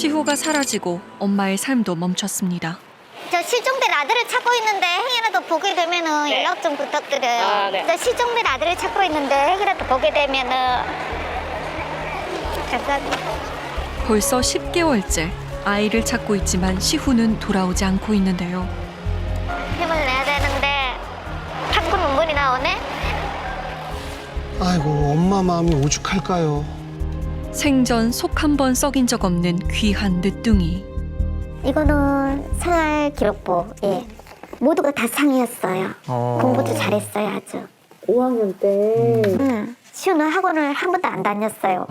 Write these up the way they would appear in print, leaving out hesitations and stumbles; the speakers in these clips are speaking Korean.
시후가 사라지고 엄마의 삶도 멈췄습니다. 저 실종된 아들을 찾고 있는데 행여라도 보게 되면은 네. 연락 좀 부탁드려요. 아, 네. 저 실종된 아들을 찾고 있는데 행여라도 보게 되면은 감사합니다. 벌써 10개월째 아이를 찾고 있지만 시후는 돌아오지 않고 있는데요. 힘을 내야 되는데 자꾸 눈물이 나오네. 아이고, 엄마 마음이 오죽할까요? 생전 속 한 번 썩인 적 없는 귀한 늦둥이. 이거는 생활 기록부. 예. 모두가 다 상이었어요. 공부도 잘했어요, 아주. 5학년 때. 시우는 학원을 한 번도 안 다녔어요.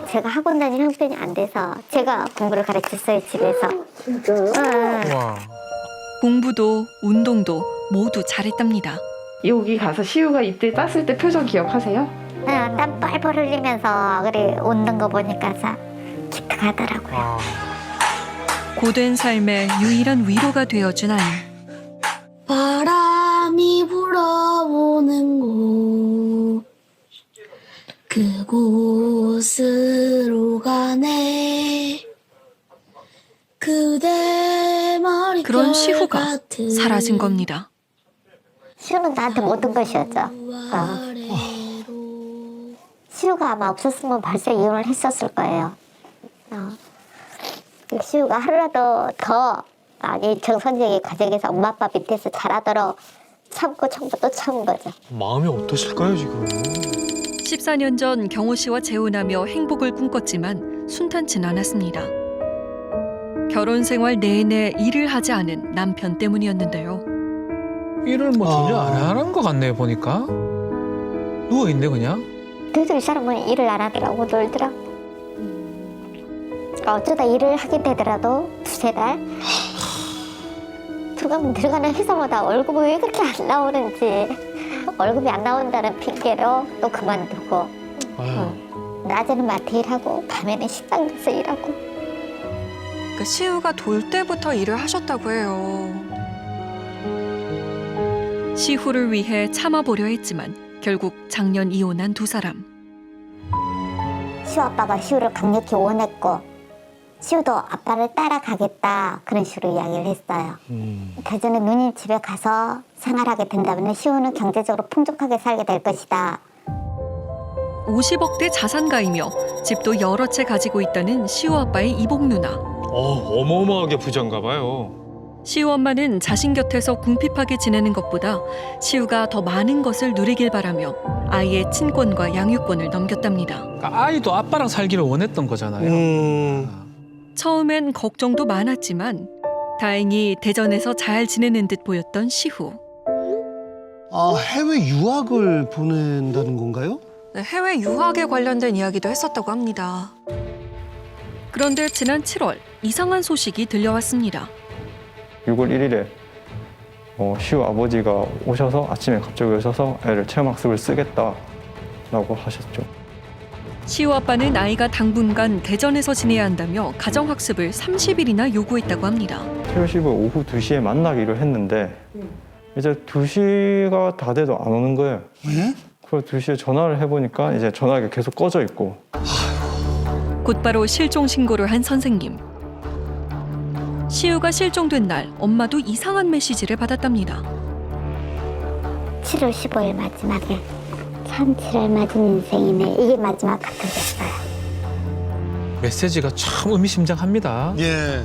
제가 학원 다니는 형편이 안 돼서 제가 공부를 가르쳤어요, 집에서. 진짜요? 와. 공부도 운동도 모두 잘했답니다. 여기 가서 시우가 이때 땄을 때 표정 기억하세요? 땀 뻘뻘 흘리면서 그래 웃는 거 보니까 기특하더라고요. 아. 고된 삶의 유일한 위로가 되어준 아이. 바람이 불어오는 곳 그곳으로 가네 그대 머릿결 그런 시후가 같은 사라진 겁니다. 시우는 나한테 모든 것이었죠. 아래로 시우가 아마 없었으면 벌써 이혼을 했었을 거예요. 시우가 하루라도 더 이 정상적인 가정에서 엄마 아빠 밑에서 자라도록 참고 또 참은 거죠. 마음이 어떠실까요, 지금? 14년 전 경호 씨와 재혼하며 행복을 꿈꿨지만 순탄치 않았습니다. 결혼 생활 내내 일을 하지 않은 남편 때문이었는데요. 일을 뭐 전혀 안 하는 것 같네요, 보니까. 누워있네, 그냥. 그래도 이 사람은 일을 안 하더라고, 놀더라. 어쩌다 일을 하게 되더라도 두세 달 들어가는 회사마다 월급이 왜 그렇게 안 나오는지 월급이 안 나온다는 핑계로 또 그만두고 낮에는 마트 일하고 밤에는 식당 가서 일하고. 그 시우가 돌 때부터 일을 하셨다고 해요. 시후를 위해 참아보려 했지만 결국 작년 이혼한 두 사람. 시우 아빠가 시우를 강력히 원했고 시우도 아빠를 따라가겠다 그런 식으로 이야기를 했어요. 대전에 누님 집에 가서 생활하게 된다면 시우는 경제적으로 풍족하게 살게 될 것이다. 50억대 자산가이며 집도 여러 채 가지고 있다는 시우 아빠의 이복 누나. 어마어마하게 부자인가 봐요. 시우 엄마는 자신 곁에서 궁핍하게 지내는 것보다 시우가 더 많은 것을 누리길 바라며 아이의 친권과 양육권을 넘겼답니다. 그러니까 아이도 아빠랑 살기를 원했던 거잖아요. 처음엔 걱정도 많았지만 다행히 대전에서 잘 지내는 듯 보였던 시후. 해외 유학을 보낸다는 건가요? 네, 해외 유학에 관련된 이야기도 했었다고 합니다. 그런데 지난 7월 이상한 소식이 들려왔습니다. 6월 1일에 시우 아버지가 오셔서 아침에 갑자기 오셔서 애를 체험학습을 쓰겠다라고 하셨죠. 시우 아빠는 아이가 당분간 대전에서 지내야 한다며 가정학습을 30일이나 요구했다고 합니다. 체육식을 오후 2시에 만나기로 했는데 이제 2시가 다 돼도 안 오는 거예요. 왜? 그래서 2시에 전화를 해보니까 이제 전화기가 계속 꺼져 있고. 곧바로 실종 신고를 한 선생님. 시우가 실종된 날 엄마도 이상한 메시지를 받았답니다. 7월 15일 마지막에 참 7월 맞은 인생이네. 이게 마지막 카톡이었어요. 메시지가 참 의미심장합니다. 예.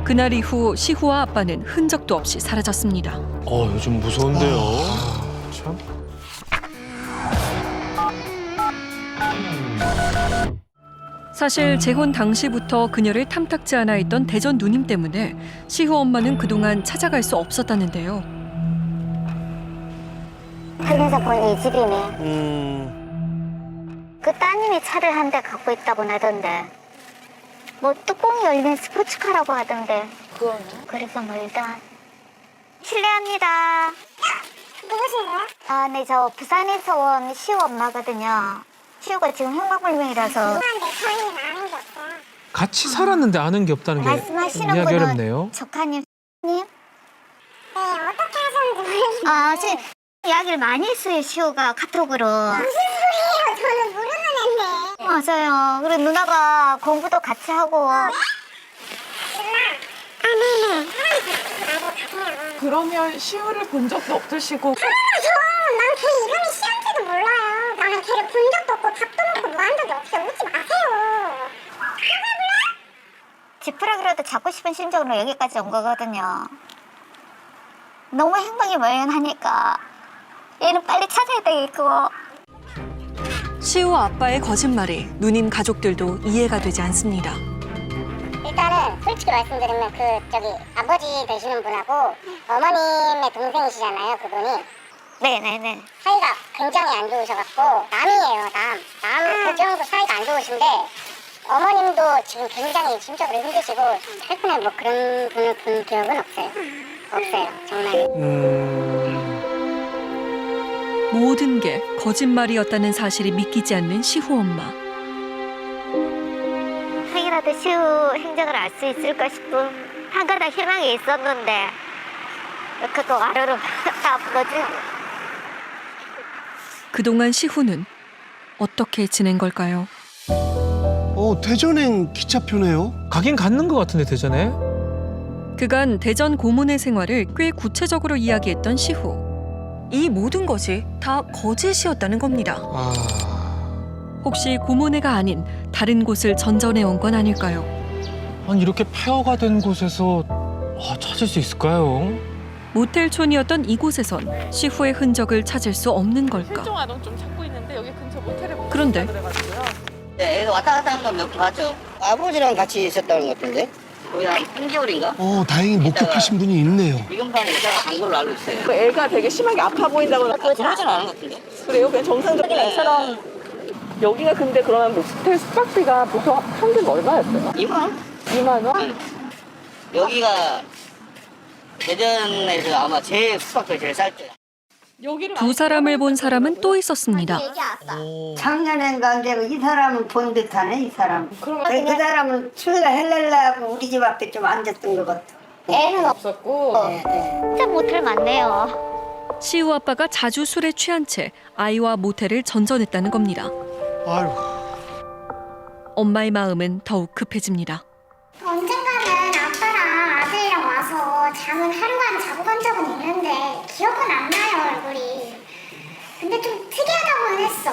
그날 이후 시후와 아빠는 흔적도 없이 사라졌습니다. 요즘 무서운데요. 참. 사실 재혼 당시부터 그녀를 탐탁지 않아 했던 대전 누님 때문에 시후 엄마는 그동안 찾아갈 수 없었다는데요. 살면서 본 이 집이네. 그 따님이 차를 한 대 갖고 있다고 하던데 뭐 뚜껑이 열린 스포츠카라고 하던데 그래서 멀다. 실례합니다. 누구세요? 네, 저 부산에서 온 시우 엄마거든요. 시우가 지금 형광불명이라서 같이 살았는데 아는 게 없다는 게 말씀하시는 이해하기 분은 어렵네요. 조카님. 네, 어떻게 하셨는지 모르겠어요. 지금 이야기를 많이 했어요, 시우가 카톡으로. 무슨 소리예요? 저는 모르는 애인데. 맞아요. 그리고 누나가 공부도 같이 하고 그러면 시우를 본 적도 없으시고 난 걔 이름이 씨한지도 몰라요. 나는 걔를 본 적도 없고 밥도 먹고 뭐 한 적이 없어요. 웃지 마세요. 지푸라기라도 잡고 싶은 심정으로 여기까지 온 거거든요. 너무 행방이 멀연하니까 얘는 빨리 찾아야 되겠고. 시우 아빠의 거짓말에 누님 가족들도 이해가 되지 않습니다. 일단은 솔직히 말씀드리면 아버지 되시는 분하고 어머님의 동생이시잖아요, 그분이. 네네네. 사이가 굉장히 안 좋으셔갖고 남이에요, 남. 그 정도 사이가 안 좋으신데 어머님도 지금 굉장히 심적으로 힘드시고 최근에 뭐 그런 분을 본 기억은 없어요. 정말. 모든 게 거짓말이었다는 사실이 믿기지 않는 시후 엄마. 행이라도 시우 행적을 알 수 있을까 싶은 한가닥 희망이 있었는데 그것도 와르르 다 무너지고. 그동안 시후는 어떻게 지낸 걸까요? 대전행 기차표네요. 가긴 갔는 것 같은데 대전에. 그간 대전 고문의 생활을 꽤 구체적으로 이야기했던 시후. 이 모든 것이 다 거짓이었다는 겁니다. 아, 혹시 고문회가 아닌 다른 곳을 전전해 온 건 아닐까요? 아니 이렇게 폐허가 된 곳에서 찾을 수 있을까요? 모텔촌이었던 이곳에선 시후의 흔적을 찾을 수 없는 걸까? 실종 아동 좀 찾고 있는데 여기 근처 모텔에 못 그런데 그래가지고요. 네, 애가 왔다 갔다 하는 거 몇 개 봤죠? 아버지랑 같이 있었다는 것 같은데? 거의 한 3개월인가? 다행히 목격하신 분이 있네요. 이건방에 있다가 간 걸로 알고 있어요. 그 애가 되게 심하게 아파 보인다고 그러진 않은 것 같은데? 그래요? 그냥 정상적인 애처럼. 여기가 근데 그러면 모텔 숙박비가 보통 평균 얼마였어요? 2만 원? 2만 원? 여기가 대전에서 아마 제일 숙박비 제일 쌀 때야. 여기를 두 사람을 본 사람은 또 있었습니다. 작년엔가 근데 이 사람은 본 듯하네 이 사람. 그럼 그 사람은 출가 헬렐라하고 우리 집 앞에 좀 앉았던 것 같아. 애는 없었고 진짜 모텔 많네요. 시우 아빠가 자주 술에 취한 채 아이와 모텔을 전전했다는 겁니다. 아유, 엄마의 마음은 더욱 급해집니다. 언젠가는 아빠랑 아들이랑 와서 잠은 하루간 자고 간 적은 있는데 기억은 안 나요, 얼굴이. 근데 좀 특이하다고는 했어.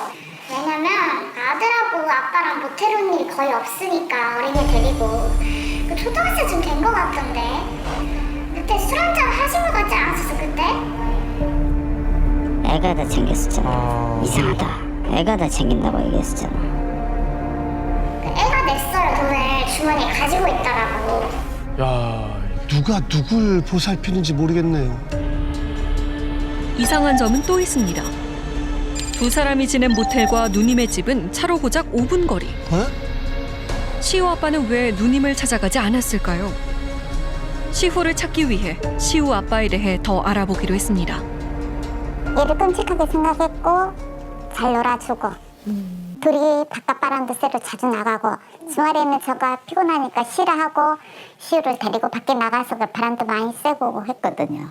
왜냐면 아들하고 아빠랑 모텔 온 일이 거의 없으니까 어린애 데리고 그 초등학생쯤 된 것 같던데 그때 술 한잔 하신 것 같지 않았어 그때? 애가 다 챙겼었잖아. 이상하다. 애가 다 챙긴다고 얘기했었잖아. 애가 냈어요 돈을 주머니에 가지고 있더라고. 야, 누가 누굴 보살피는지 모르겠네요. 이상한 점은 또 있습니다. 두 사람이 지낸 모텔과 누님의 집은 차로 고작 5분 거리. 시우 아빠는 왜 누님을 찾아가지 않았을까요? 시후를 찾기 위해 시우 아빠에 대해 더 알아보기로 했습니다. 얘를 끔찍하게 생각했고 잘 놀아주고 둘이 바깥 바람도 쐬러 자주 나가고 주말에는 저가 피곤하니까 싫어하고 시우를 데리고 밖에 나가서 그 바람도 많이 쐬고 했거든요.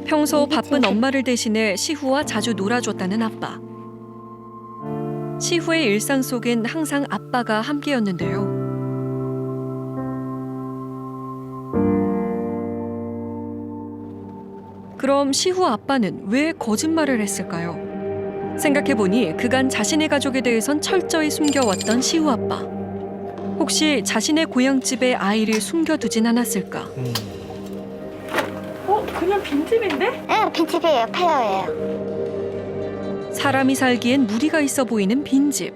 평소 바쁜 엄마를 대신해 시후와 자주 놀아줬다는 아빠. 시후의 일상 속엔 항상 아빠가 함께였는데요. 그럼 시후 아빠는 왜 거짓말을 했을까요? 생각해보니 그간 자신의 가족에 대해선 철저히 숨겨왔던 시후 아빠. 혹시 자신의 고향집에 아이를 숨겨두진 않았을까? 그냥 빈집인데? 네, 빈집이에요. 폐허예요. 사람이 살기엔 무리가 있어 보이는 빈집.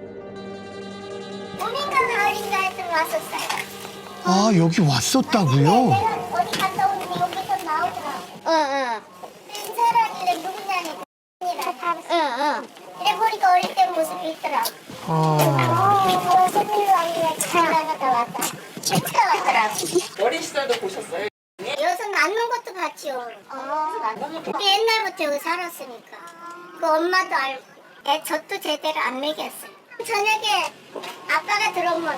봄인가 가을인가에 좀 왔었어요. 여기 왔었다고요? 내가 어디 갔다 오는데 여기서 나오더라고. 응. 인사라길래 누구냐니 응. 내 머리가 어릴 때 모습이 있더라고. 세분도 아니라 잘 나갔다 왔다. 진짜 왔더라고. 어린 시절도 보셨어요? 여기서 낳는 것도 봤지요. 우리 옛날부터 여기 살았으니까. 그 엄마도 알고. 젖도 제대로 안 먹였어요. 저녁에 아빠가 들어오면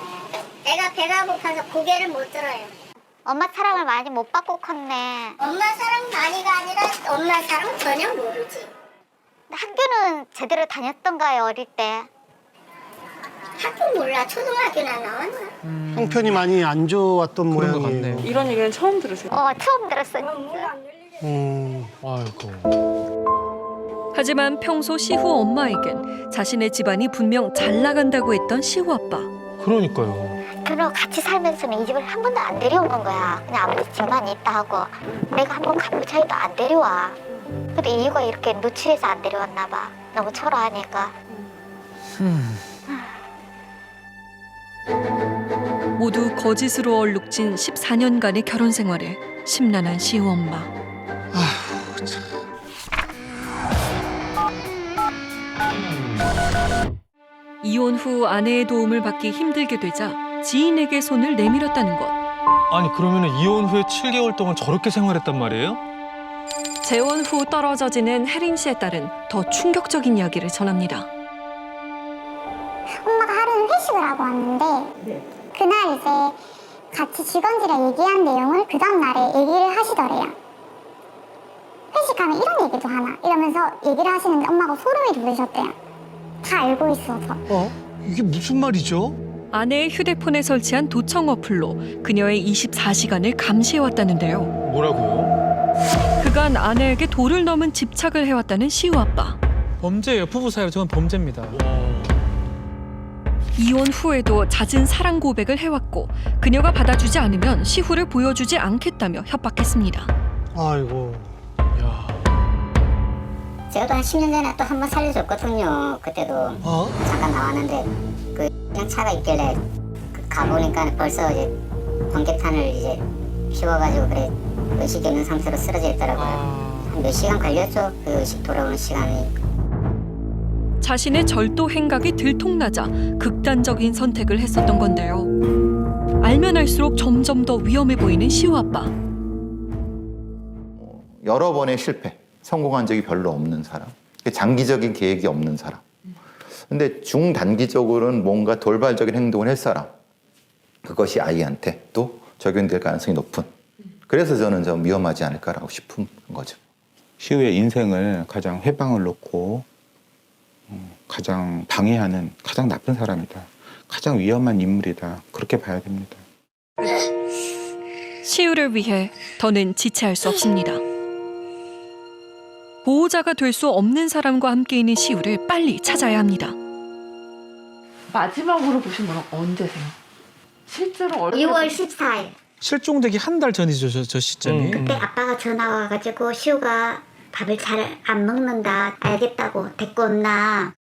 내가 배가 고파서 고개를 못 들어요. 엄마 사랑을 많이 못 받고 컸네. 엄마 사랑 많이가 아니라 엄마 사랑 전혀 모르지. 학교는 제대로 다녔던가요, 어릴 때? 학교 몰라. 초등학교나 나왔나? 형편이 많이 안 좋았던 그런 것 모양이에요. 같네요. 이런 얘기는 처음 들으세요? 처음 들었어. 아이고. 하지만 평소 시후 엄마에겐 자신의 집안이 분명 잘 나간다고 했던 시후 아빠. 그러니까요. 그럼 같이 살면서는 이 집을 한 번도 안 데려온 건 거야. 그냥 아버지 집만 있다 하고 내가 한 번 가보자 해도 안 데려와. 근데 이유가 이렇게 노출해서 안 데려왔나 봐. 너무 초라하니까. 모두 거짓으로 얼룩진 14년간의 결혼 생활에 심란한 시후 엄마. 이혼 후 아내의 도움을 받기 힘들게 되자 지인에게 손을 내밀었다는 것. 아니 그러면은 이혼 후에 7개월 동안 저렇게 생활했단 말이에요? 재혼 후 떨어져 지낸 혜린 씨의 딸은 더 충격적인 이야기를 전합니다. 엄마가 하루는 회식을 하고 왔는데 그날 이제 같이 직원들이랑 얘기한 내용을 그 다음 날에 얘기를 하시더래요. 회식하면 이런 얘기도 하나 이러면서 얘기를 하시는데 엄마가 소름이 돋으셨대요. 다 알고 있어서. 이게 무슨 말이죠? 아내의 휴대폰에 설치한 도청 어플로 그녀의 24시간을 감시해왔다는데요. 뭐라고요? 그간 아내에게 도를 넘은 집착을 해왔다는 시우 아빠. 범죄예요. 부부 사이로 저건 범죄입니다. 이혼 후에도 잦은 사랑 고백을 해왔고 그녀가 받아주지 않으면 시후를 보여주지 않겠다며 협박했습니다. 아이고. 야. 제가 또 한 10년 전에 또 한 번 살려줬거든요. 그때도 잠깐 나왔는데 그 그냥 차가 있길래 가보니까 벌써 이제 번개탄을 이제 피워가지고 그래 의식이 없는 상태로 쓰러져 있더라고요. 한 몇 시간 걸렸죠. 그 의식 돌아오는 시간이. 자신의 절도 행각이 들통나자 극단적인 선택을 했었던 건데요. 알면 알수록 점점 더 위험해 보이는 시우 아빠. 여러 번의 실패, 성공한 적이 별로 없는 사람, 장기적인 계획이 없는 사람. 근데 중단기적으로는 뭔가 돌발적인 행동을 할 사람. 그것이 아이한테 또 적용될 가능성이 높은. 그래서 저는 좀 위험하지 않을까라고 싶은 거죠. 시우의 인생을 가장 회방을 놓고 가장 방해하는 가장 나쁜 사람이다. 가장 위험한 인물이다. 그렇게 봐야 됩니다. 시우를 위해 더는 지체할 수 없습니다. 보호자가 될 수 없는 사람과 함께 있는 시우를 빨리 찾아야 합니다. 마지막으로 보신 분은 언제세요? 실제로 얼굴 6월 14일. 실종되기 한 달 전이죠, 저 시점이. 그때 아빠가 전화 와가지고 시우가 밥을 잘 안 먹는다. 알겠다고 데리고 온나.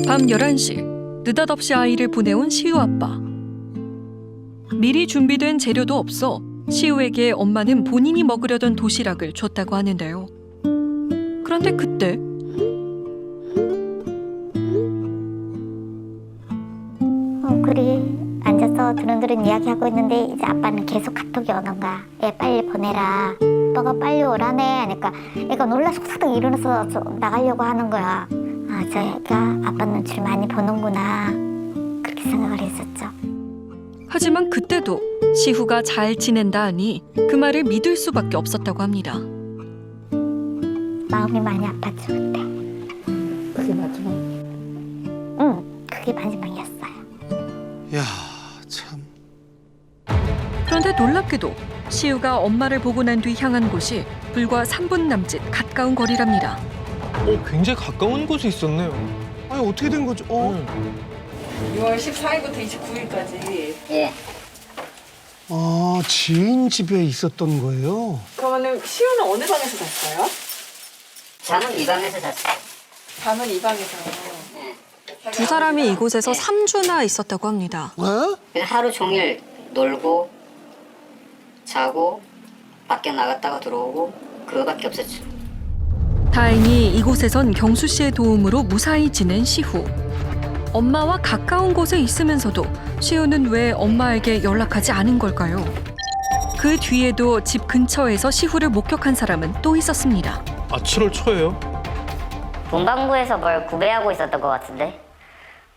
밤 11시 느닷없이 아이를 보내온 시우 아빠. 미리 준비된 재료도 없어 시우에게 엄마는 본인이 먹으려던 도시락을 줬다고 하는데요. 그런데 그때 그리 앉아서 드른드른 이야기하고 있는데 이제 아빠는 계속 카톡이 오는 거야. 얘 빨리 보내라. 아빠가 빨리 오라네 하니까 얘가 놀라 속삭 일어나서 나가려고 하는 거야. 아, 저희가 아빠 눈치를 많이 보는구나. 그렇게 생각을 했었죠. 하지만 그때도 시후가 잘 지낸다 하니 그 말을 믿을 수밖에 없었다고 합니다. 마음이 많이 아팠죠 그때. 그게 마지막. 응, 그게 마지막이었어요. 야, 참. 그런데 놀랍게도 시우가 엄마를 보고 난 뒤 향한 곳이 불과 3분 남짓 가까운 거리랍니다. 굉장히 가까운 곳에 있었네요. 아니 어떻게 된 거죠? 6월 14일부터 29일까지. 예. 아, 지인 집에 있었던 거예요? 그러면은 시우는 어느 방에서 잤어요? 잠은 이 방에서 잤어요. 잠은 이 방에서. 두 사람이 이곳에서 3주나 있었다고 합니다. 어? 하루 종일 놀고 자고 밖에 나갔다가 들어오고 그거밖에 없었죠. 다행히 이곳에선 경수 씨의 도움으로 무사히 지낸 시후. 엄마와 가까운 곳에 있으면서도 시우는 왜 엄마에게 연락하지 않은 걸까요? 그 뒤에도 집 근처에서 시후를 목격한 사람은 또 있었습니다. 아 7월 초에요? 문방구에서 뭘 구매하고 있었던 것 같은데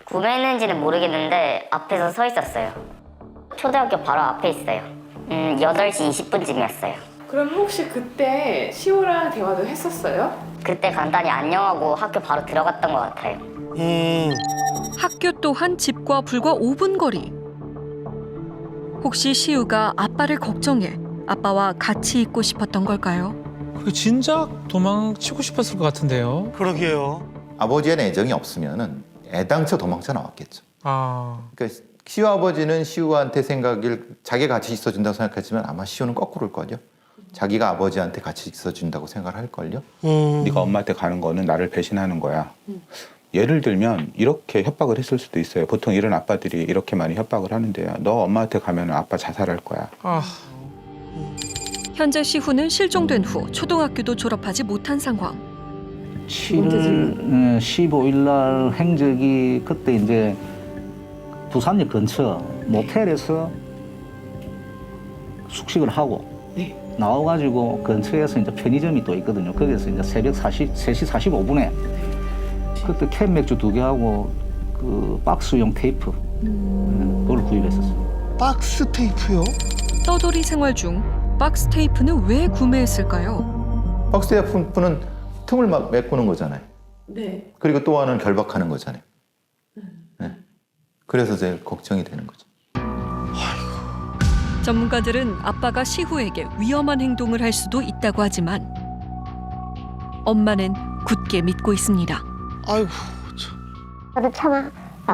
구매했는지는 모르겠는데 앞에서 서 있었어요. 초등학교 바로 앞에 있어요. 8시 20분쯤이었어요. 그럼 혹시 그때 시우랑 대화도 했었어요? 그때 간단히 안녕하고 학교 바로 들어갔던 것 같아요. 학교 또한 집과 불과 5분 거리. 혹시 시우가 아빠를 걱정해 아빠와 같이 있고 싶었던 걸까요? 그게 진작 도망치고 싶었을 것 같은데요. 그러게요. 아버지의 애정이 없으면은 애당초 도망쳐 나왔겠죠. 아, 그러니까 시우 아버지는 시우한테 생각을 자기가 같이 있어준다고 생각했지만 아마 시우는 거꾸로일 거죠. 자기가 아버지한테 같이 있어준다고 생각을 할걸요. 네가 엄마한테 가는 거는 나를 배신하는 거야. 예를 들면 이렇게 협박을 했을 수도 있어요. 보통 이런 아빠들이 이렇게 많이 협박을 하는데요. 너 엄마한테 가면 아빠 자살할 거야. 아, 현재 시후는 실종된 후 초등학교도 졸업하지 못한 상황. 7월 15일 날 행적이 그때 이제 부산역 근처 모텔에서 숙식을 하고 나와가지고 근처에서 이제 편의점이 또 있거든요. 거기서 이제 새벽 3시 45분에 그때 캔 맥주 2개하고 그 박스용 테이프 그걸 구입했었어요. 박스 테이프요? 떠돌이 생활 중 박스 테이프는 왜 구매했을까요? 박스 테이프는 틈을 막 메꾸는 거잖아요. 네. 그리고 또 하나는 결박하는 거잖아요. 네. 그래서 제일 걱정이 되는 거죠. 전문가들은 아빠가 시후에게 위험한 행동을 할 수도 있다고 하지만 엄마는 굳게 믿고 있습니다. 아이고, 저도 참,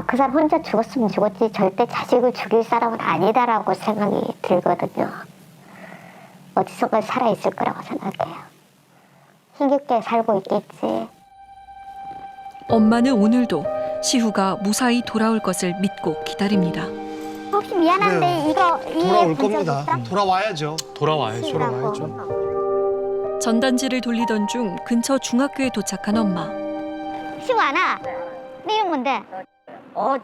그 사람 혼자 죽었으면 죽었지 절대 자식을 죽일 사람은 아니다라고 생각이 들거든요. 어디선가 살아있을 거라고 생각해요. 힘겹게 살고 있겠지. 엄마는 오늘도 시후가 무사히 돌아올 것을 믿고 기다립니다. 혹시 미안한데 이거 돌아올 겁니다. 돌아와야죠. 돌아와야죠. 전단지를 돌리던 중 근처 중학교에 도착한 엄마. 시우 안아. 네 이름 뭔데? 언니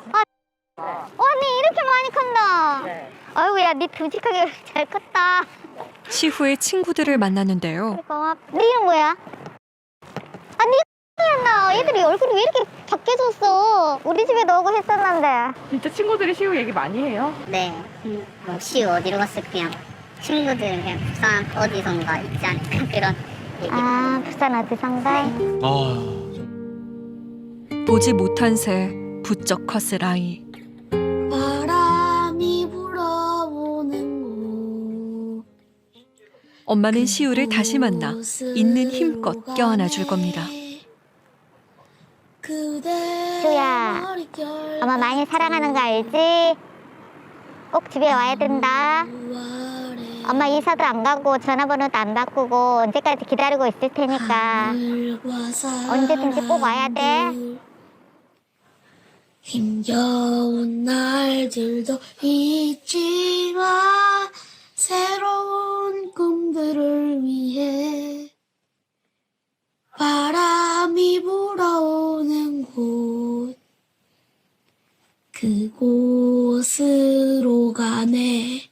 이렇게 많이 컸나? 아이고야, 네 듬직하게 잘 컸다. 시후의 친구들을 만났는데요. 고맙. 네 이름 뭐야? 네 나 애들이 얼굴이 왜 이렇게 바뀌어졌어? 우리 집에도 오고 했었는데. 진짜 친구들이 시우 얘기 많이 해요? 네. 뭐 시우 어디로 갔을 그냥 친구들은 그냥 부산 어디선가 있지 않을까 그런 얘기. 부산 어디선가? 보지 못한 새 부쩍 컸을 아이. 바람이 불어오는 곳 엄마는 시우를 다시 만나 있는 힘껏 껴안아 줄 겁니다. 시우야, 엄마 많이 사랑하는 거 알지? 꼭 집에 와야 된다. 엄마 이사도 안 가고 전화번호도 안 바꾸고 언제까지 기다리고 있을 테니까 언제든지 꼭 와야 돼. 힘겨운 날들도 있지만 새로운 꿈들을 위해 바람이 불어오는 곳 그곳으로 가네.